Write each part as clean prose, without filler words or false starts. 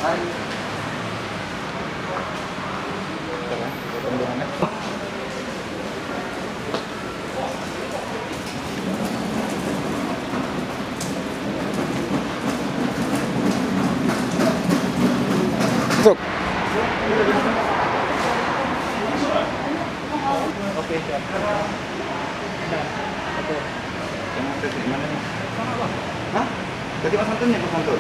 Masuk. Oke, siap. Oke. Yang ada di mana nih? Hah? Jadi Mas Anton ya, Mas Anton?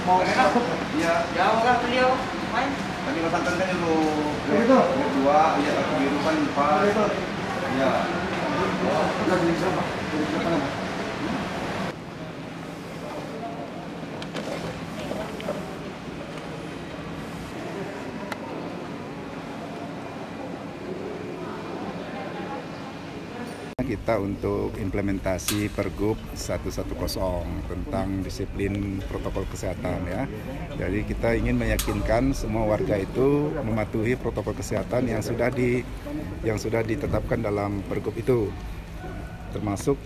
Mau masuk? Iya. Jauh lah beliau. Main. Tadi Mas Anton kan itu dua, iya biru kan empat. Iya. Udah beli berapa? Beli berapa nama? Kita untuk implementasi Pergub 110 tentang disiplin protokol kesehatan ya. Jadi kita ingin meyakinkan semua warga itu mematuhi protokol kesehatan yang sudah ditetapkan dalam Pergub itu. Termasuk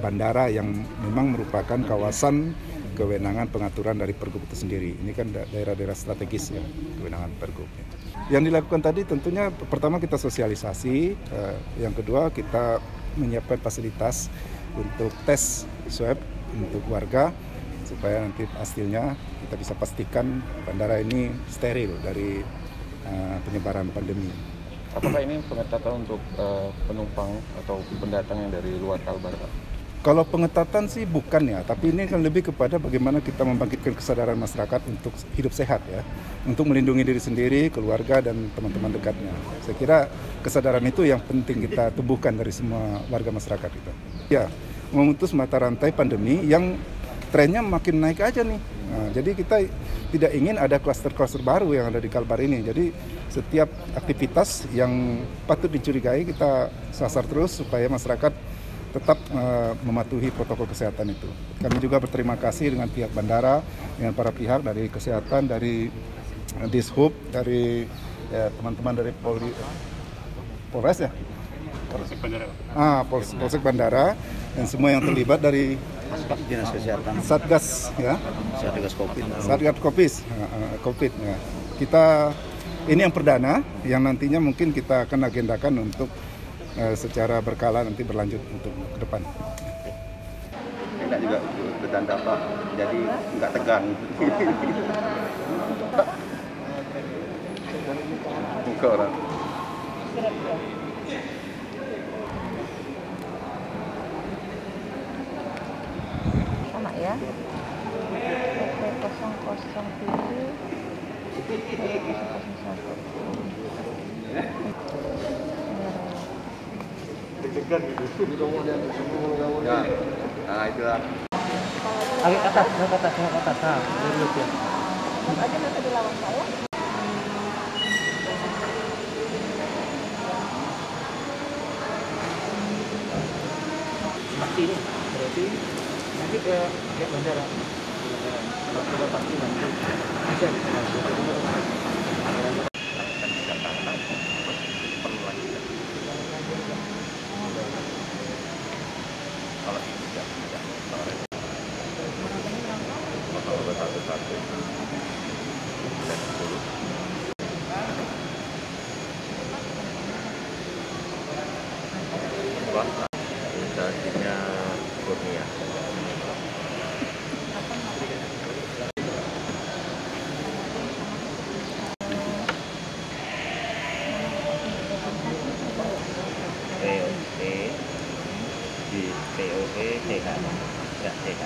bandara yang memang merupakan kawasan kewenangan pengaturan dari Pergub itu sendiri. Ini kan daerah-daerah strategis ya, kewenangan Pergub. Yang dilakukan tadi tentunya pertama kita sosialisasi, yang kedua kita menyiapkan fasilitas untuk tes swab untuk warga supaya nanti hasilnya kita bisa pastikan bandara ini steril dari penyebaran pandemi. Apakah ini pengetatan untuk penumpang atau pendatang yang dari luar Kalbar? Kalau pengetatan sih bukan ya, tapi ini kan lebih kepada bagaimana kita membangkitkan kesadaran masyarakat untuk hidup sehat ya, untuk melindungi diri sendiri, keluarga dan teman-teman dekatnya. Saya kira kesadaran itu yang penting kita tumbuhkan dari semua warga masyarakat kita. Ya, memutus mata rantai pandemi yang trennya makin naik aja nih. Nah, jadi kita tidak ingin ada klaster-klaster baru yang ada di Kalbar ini. Jadi setiap aktivitas yang patut dicurigai kita sasar terus supaya masyarakat tetap mematuhi protokol kesehatan itu. Kami juga berterima kasih dengan pihak bandara, dengan para pihak dari kesehatan, dari Dishub, dari teman-teman dari Polres ya? Polsek Bandara. Polsek Bandara, dan semua yang terlibat dari Dinas Kesehatan. Satgas ya. Satgas Covid. Satgas Covid. Ya. Kita ini yang perdana, yang nantinya mungkin kita akan agendakan untuk secara berkala nanti berlanjut untuk ke depan. Enak juga bertanda Pak, jadi nggak tegang. Muka orang. Sama ya. Deg-degan gitu. Ya, nah itulah. Agak ke atas, ke atas. Nah, dulu ya. Aja nanti dilawan saya. Pasti ini, berarti nanti ke bandara. Kalau pasti nanti bisa. Kalau ini tidak satu-satu dan 10. Instansinya Kurnia. POE TK. Ya, TK.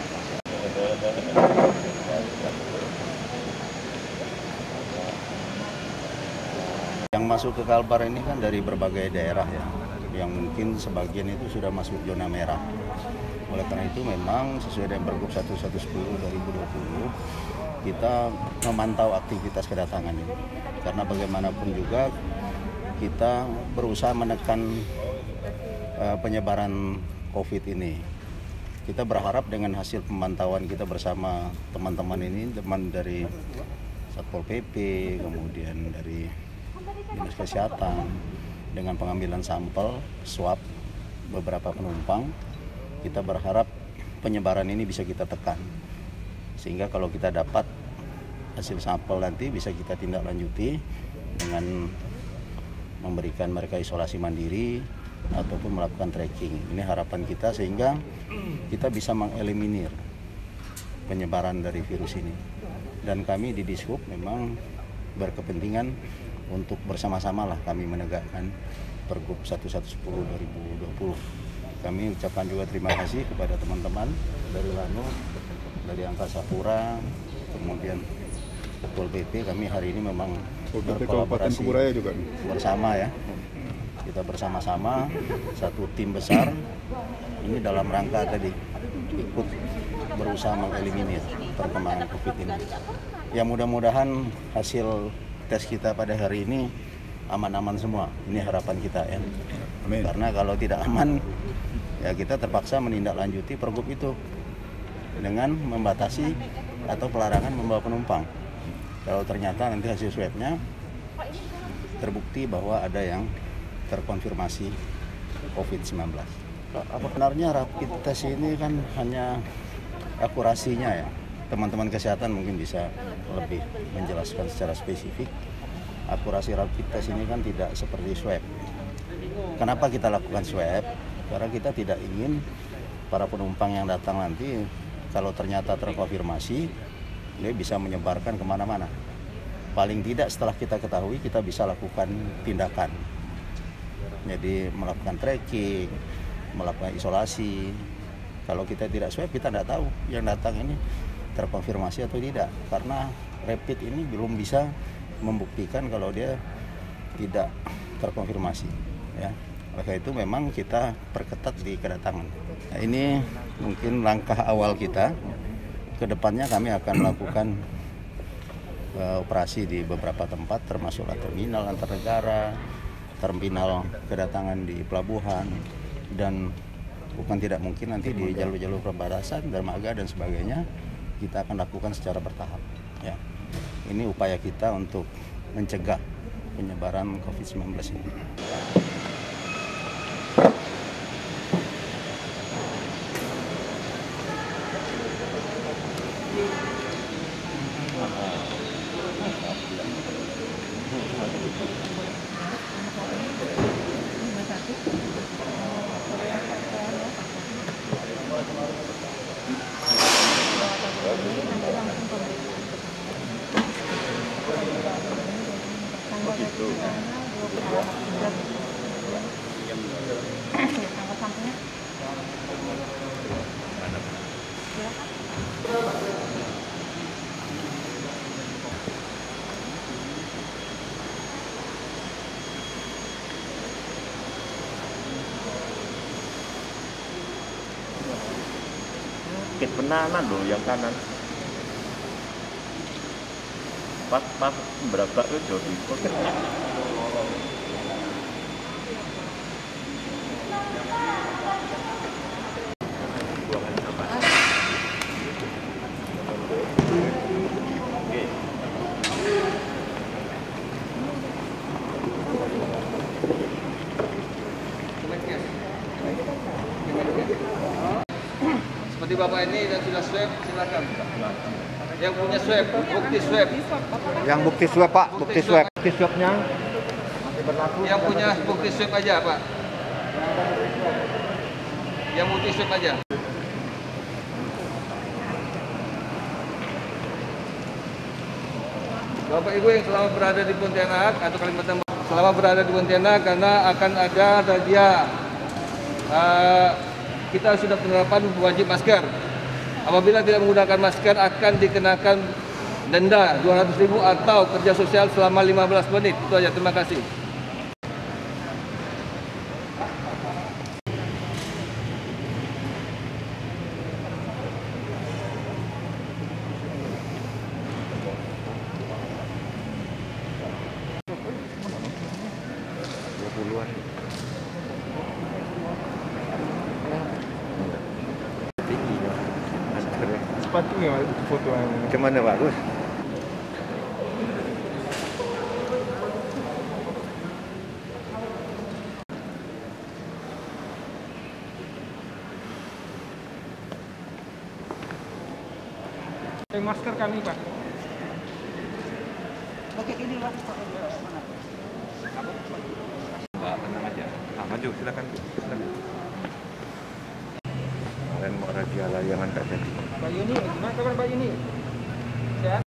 Yang masuk ke Kalbar ini kan dari berbagai daerah ya, yang mungkin sebagian itu sudah masuk zona merah. Oleh karena itu memang sesuai dengan Pergub 1110 2020 kita memantau aktivitas kedatangan ini. Karena bagaimanapun juga kita berusaha menekan penyebaran COVID ini. Kita berharap dengan hasil pemantauan kita bersama teman-teman ini, teman dari Satpol PP, kemudian dari Dinas Kesehatan, dengan pengambilan sampel swab beberapa penumpang, kita berharap penyebaran ini bisa kita tekan. Sehingga kalau kita dapat hasil sampel nanti bisa kita tindak lanjuti dengan memberikan mereka isolasi mandiri ataupun melakukan tracking. Ini harapan kita sehingga kita bisa mengeliminir penyebaran dari virus ini. Dan kami di Dishub memang berkepentingan untuk bersama-sama lah kami menegakkan Pergub 1110/2020. Kami ucapkan juga terima kasih kepada teman-teman dari Lanut, dari Angkasa Pura, kemudian Pol PP. Kami hari ini memang berkolaborasi juga bersama ya. Kita bersama-sama satu tim besar ini dalam rangka tadi ikut berusaha mengeliminir perkembangan COVID ini. Ya mudah-mudahan hasil tes kita pada hari ini aman-aman semua. Ini harapan kita ya. Amin. Karena kalau tidak aman ya kita terpaksa menindaklanjuti pergub itu dengan membatasi atau pelarangan membawa penumpang. Kalau ternyata nanti hasil swabnya terbukti bahwa ada yang terkonfirmasi COVID-19. Sebenarnya rapid test ini kan hanya akurasinya ya. Teman-teman kesehatan mungkin bisa lebih menjelaskan secara spesifik. Akurasi rapid test ini kan tidak seperti swab. Kenapa kita lakukan swab? Karena kita tidak ingin para penumpang yang datang nanti kalau ternyata terkonfirmasi dia bisa menyebarkan kemana-mana. Paling tidak setelah kita ketahui kita bisa lakukan tindakan. Jadi melakukan tracking, melakukan isolasi. Kalau kita tidak swab kita tidak tahu yang datang ini terkonfirmasi atau tidak. Karena rapid ini belum bisa membuktikan kalau dia tidak terkonfirmasi. Ya. Oleh itu memang kita perketat di kedatangan. Nah, ini mungkin langkah awal kita. Kedepannya kami akan melakukan operasi di beberapa tempat, termasuk terminal antar negara, terminal kedatangan di pelabuhan, dan bukan tidak mungkin nanti di jalur-jalur perbatasan, dermaga dan sebagainya kita akan lakukan secara bertahap. Ya. Ini upaya kita untuk mencegah penyebaran COVID-19 ini. Sakit penanan loh yang kanan. Pas berabrak itu jadi pocketnya. Buangan sampah. Oke. Seperti Bapak ini yang sudah swab, silakan. Yang punya swab, bukti swab. Yang bukti swab Pak, bukti swab. Bukti swabnya Yang punya bukti swab aja Pak. Yang bukti swab aja. Bapak Ibu yang selama berada di Pontianak atau Kalimantan Barat, selama berada di Pontianak karena akan ada razia. Kita sudah penerapan wajib masker. Apabila tidak menggunakan masker akan dikenakan denda 200.000 atau kerja sosial selama 15 menit. Itu aja, terima kasih. Sepatunya foto yang Kemana bagus? masker kami Pak. Mbak, tenang aja. Maju, silakan. Kalian mau razia layangan tak jadi. Mbak Yuni, gimana kabar Mbak Yuni? Sehat?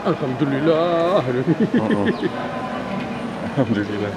Alhamdulillah. Alhamdulillah.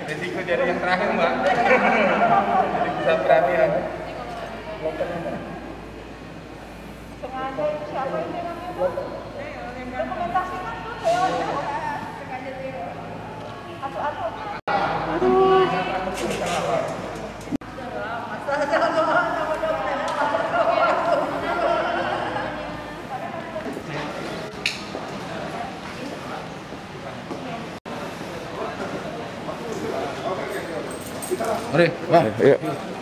Resiko jadi yang terakhir Mbak. Jadi bisa perhatian. Sengaja siapa ini namanya Bu? Dokumentasi kan tuh sengaja dia. Atu-atu. Mari, Bang. Yuk.